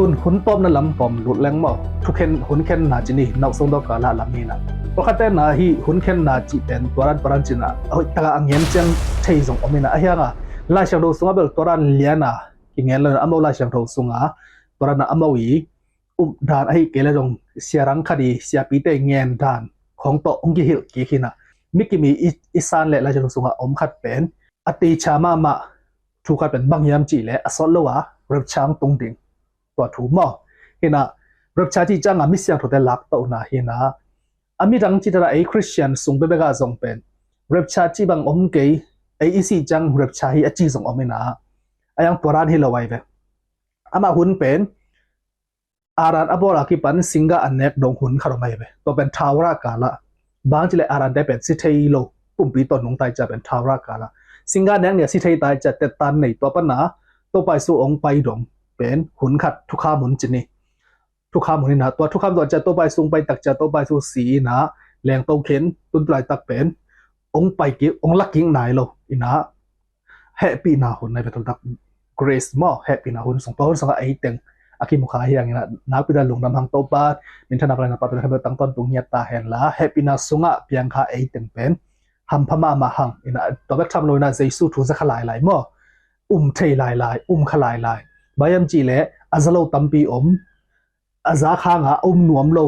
ตุนหุ่นต้มนั่นลำปอมหลุดแรงมั้งทุกเข็นหุ่นเข็นนาจินี่นักส่งดอกกาลาลำนี้นะเพราะแต่นาฮีหุ่นเข็นนาจิเป็นตัวรันปรันจินะเอาตะอังเงียนจังเที่ยงส่งอเมนะไอ้ยังอ่ะลายเชียงดงส่งอ่ะเบลตัวรันเลียนะกินเงี้ยเลยอ่ะมาลายเชียงดงส่งอ่ะตัวรันอ่ะมาวีด่านไอ้เกลจงเสียรังคดีเสียปีเตเงียนด่านของโตองกิฮิลกี่ขินะมิกิมีอิสานเละลายเชียงดงส่งอ่ะขัดเป็นอติชามาถูกขัดเป็นบางยามจีเละอสอลละวะเรับช้างตรงดิ่งตัวถูกมั้งเห็นนะรับชาที่จังอามิเสียงถูกแต่ลักตัวนะเห็นนะอามิดังจิตระไอ้คริสเตียนส่งไปเบกาส่งเป็นรับชาที่บางอมเกย์ไอ้อีสิจังรับชาที่อจีส่งอมินะไอ้ยังตัวรันฮิลเอาไว้เว้อามาหุ่นเป็นอารันอับอลากิปันสิงห์อันเนกดงหุ่นขารไม่เว้ตัวเป็นทาวรากาละบางทีเลยอารันได้เป็นสิเทโลปุ่มปีต้นนงไตจะเป็นทาวรากาละสิงห์เนกเนี่ยสิเทไตจะเตตันในตัวปัญหาตัวไปสู่องไปดงเป็นหุ่นขัดทุกข้ามุนจินีทุกข้ามุนนี่นะตัวทุกข้ามตัวจะตัวไปสูงไปตักจะตัวไปสู่สีนะแรงโตเข็นตุนปลายตักเป็นองไปกิ้งองลักกิ้งไหนโลอินะแฮปปี้นาหุ่นในเป็นตัวตักเกรซมอแฮปปี้นาหุ่นส่งตัวหุ่นส่งไอ้เต็งอากิมุขายอย่างนี้นะนักพิจารณาลงนำทางตัวปัดมินทนาพลังปัดเป็นตั้งต้นตุงเงียตาเห็นละแฮปปี้นาส่งอ่ะเพียงข้าไอ้เต็งเป็นหัมพม่ามาหังอินะตัวแบบทำเลยนะใจสู้ถูกสักหลายมอเทลายขลายบายมจีเล่อาจจะเราตั้มปีอาจจะข้างหนวมเรา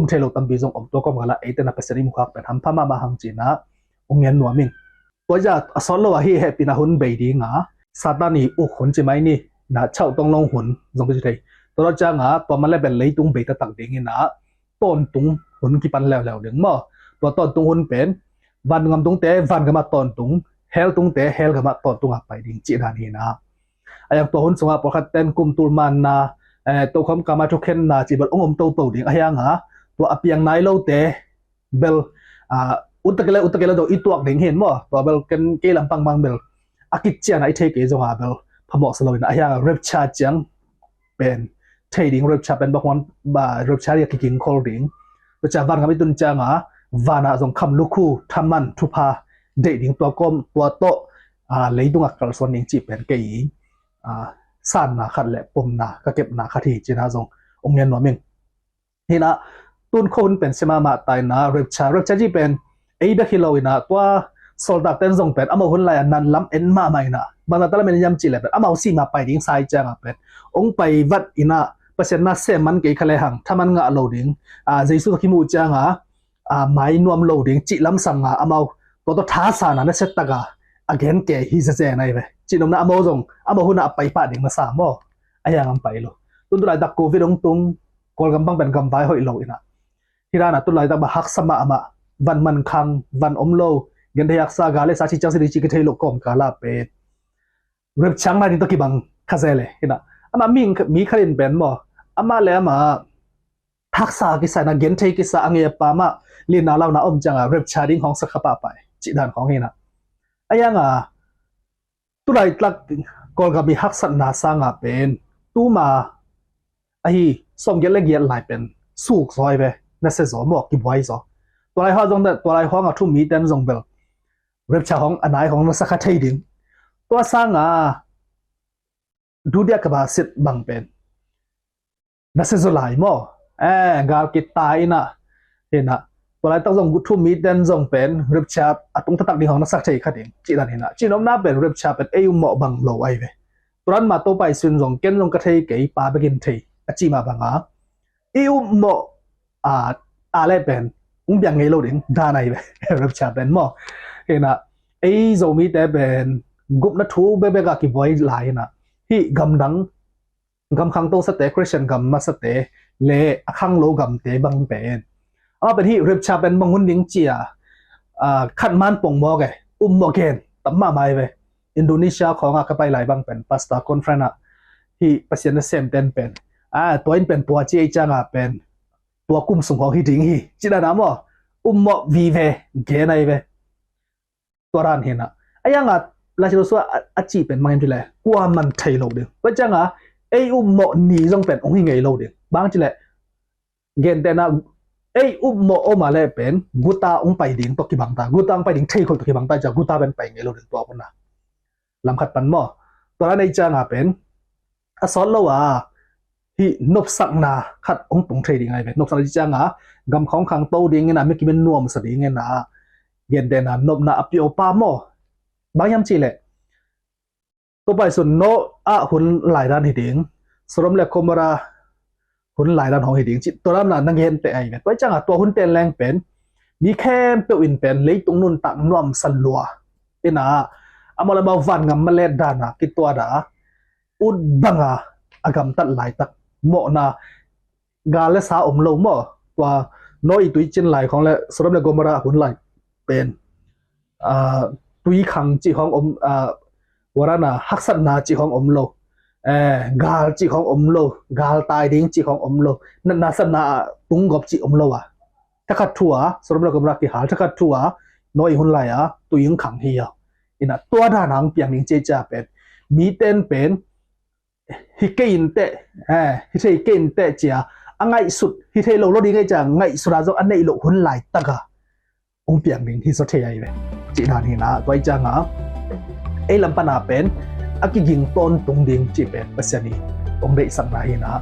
เทเราตั้มปีจงตัวก็มาละไอ้แต่นับเป็นสิ่งมุขเป็นทำพม่ามาหังจีนะเงินหนวมิงตัวจะสอนเราว่าให้เป็นหุ่นเบดีงาซาตานีหุ่นจีไม่นี่นะเช่าต้องลงหุ่นจงก็จะได้ตัวเราจะตัวมันเลยเป็นเลยตุงเบตตักดิ่งนะต้นตุงหุ่นกี่ปันแล้วดึงมั้ตัวต้นตุงหุ่นเป็นวันงามตุงเตะวันก็มาต้นตุงเฮลตุงเตะเฮลก็มาต้นตุงไปดิ่งจีดานีนะไอ้ยังตัวหุ่นส่งมาพอขัดเต้นกุมตุลมันนะตัวคำกามาทุกเข็นนะจีบองค์โตดิ่งไอ้ยังตัวอภิยังไนโลเตเบลอุตเกลตัวอีตัวดิ่งเห็นมั้ตัวเบลกันเกลัมปังบางเบลอากิจเจนไอเทกจงเบลพมอกสโลวินไอ้ยังเรปชาจังเป็นเทดิ่งเรปชาเป็นบางวันเรปชาเรียกกิงคอลดิ่งตัวจากวันก็ไม่ตุนจังวานาส่งคำลูกคู่ทำมันทุพาเด็กดิ่งตัวกลมตัวโตเลยตุงอักกลส่วนดิ่งจีเป็นเกย์สั้นนะขัดแหละปมนะก็เก็บนะขัดที่จีน่าทรงองเงินหน่วยมิงนี่นะตุนคนเป็นเสมามาตายนะเรปชาที่เป็นไอ้เด็กฮิโลวินะตัวโซลดาเต้นทรงเป็นอามาหุ่นลายนั้นล้ำเอ็นมาไม่นะบางตาละเป็นยำจีเลยเป็นอามาซีมาไปดิ้งไซจังเป็นองไปวัดอินะเปอร์เซ็นต์น่าเสมันเกี่ยขเลยหังถ้ามันงะโหลดิ้งใจสุดขี้มูจังไม่นวมโหลดิ้งจีล้ำสังอามาตัวท้าสานะนั่นเสร็จตากagain แกฮิซเจนไอ้เว้จีนมน่ะอโมจงหุ่นไปป่าดิ่งมาสามอ่ะไอ้ยังไปโลตุนตุลายตักโควิดตุงกอลกำบังเป็นกำไว้หอยโลอินะที่ร้านตุลายตักบะฮักสมาอะมาวันมันคังวันอมโลเงินที่ยักษากาเลสาชิจังสิริจิกเทโลกอมกาลาเป็ดเว็บช่างมาดิตกิบังคาเซเลอินะมามีขลินเป็นบ่มาเลยมาฮักษากิสานะเงินที่กิสาอังเยปามาลีน่าเราหน้าอมจังเว็บชาดิ้งของสักขปาไปจิดานของเฮนะไอ้ยังตุลายตักกอลกับมีฮักษณาสร้างเป็นตู้มาไอ้ส่งเยอะเล็กเยอะหลายเป็นสุกซอยไปนั่นเสียสมบอกกิบไว้ซอตัวไรห้องตรงนั้นตัวไรห้องทุ่มมีเต้นส่งเบลเว็บชาของอันไหนของนักสักเทดิงตัวสร้างดูเดียกับบาสิตบังเป็นนั่นเสียสลายมั้งกาลกิตายนะเห็นนะตัวไรต้องส่งทุ่มมีเต้นส่งเป็นเว็บชาตรงตักดิ่งของนักสักเทขัดดิ่งจีนันเห็นนะจีนอมน่าเป็นเว็บชาเป็นเหมาะบังโลไว้ไปตัวนั้นมาตัวไปส่วนส่งเก้นส่งกระเทยเก๋ปาไปกินเทจีมาบังเหมาะอะไรเป็นอย่างไงโลดิ้งด้านไหนไปเว็บชาเป็นมั้งเห็นนะโซมีแต่เป็นกุบนัทูเบกากิบไว้หลายนะที่กำดังกำขังโตสเตคริสเตียนกำมาสเตเล่ขังโลกำเตบังเป็นเป็นที่เว็บชาเป็นบางคนดิ้งเจียขันมันปงบอกโมเกนตั้มมาไม่ไปอินโดนีเซียของก็ไปหลายบางเป็นพาสต้าคอนเฟรนซ์ที่ประเทศนั้นเซมเต็นเป็นตัวนี้เป็นตัวเจียจังเป็นตัวกุมส่งของที่ดิ้งที่จีน่าน้ำว่าโมวีเวเกนไอเวตัวร้านเห็นนะไอ้ยังราชสุอาชีพเป็นมันที่แหละกว่ามันไทยโลดเดียวว่าจังโมนี่จงเป็นองค์ไงโลดเดียวบางทีแหละเกนแต่นะโมมาเลยเป็นกูตาองไปดิ่งตกิบังตากูตาองไปดิ่งเทคนตกิบังตาจากกูตาเป็นไปไงโลดเดียวตัวคนน่ะลำขัดปันมั้ตัวนั้นในจังเป็นสอนเราว่า hi nop sak na khat ong tung thei ding ai ve nop sak ji changa gam khong khang to ding na mi kimen nuam sa ding na gen de na nop na apio pa mo bayam chi le to bai sun no a hun lai dan hi ding srom le komara hun lai dan hong hi ding chi to ram na nang hen te ai ve pai changa to hun ten leng pen mi khem pe win pen le tung nun tak nuam san lua ina amala ba van ngam male dana ki to da ud banga agam tat lai tak mo na gale sa lo mo wa noi tui chin lai khong le srom le gomara hun lai pen tui khang chi khong warana haksat na chi khong lo gal chi khong lo gal tai ding chi khong lo na san na tung gop chi lo wa takhat thua srom le gomara ki hal takhat thua noi hun lai tui khang hi ya ina tua da nang piang ning che cha pen mi ten pen hi kein te hi thei kein te chia angai sut hi thei lo di ngai cha ngai sura zo anei lo hun lai taka ong piang ning hi so thei ai ve chi dan hi na toi cha nga e lam pa na pen aki ging ton tung ding chi pen pasani ong dei sang na hi na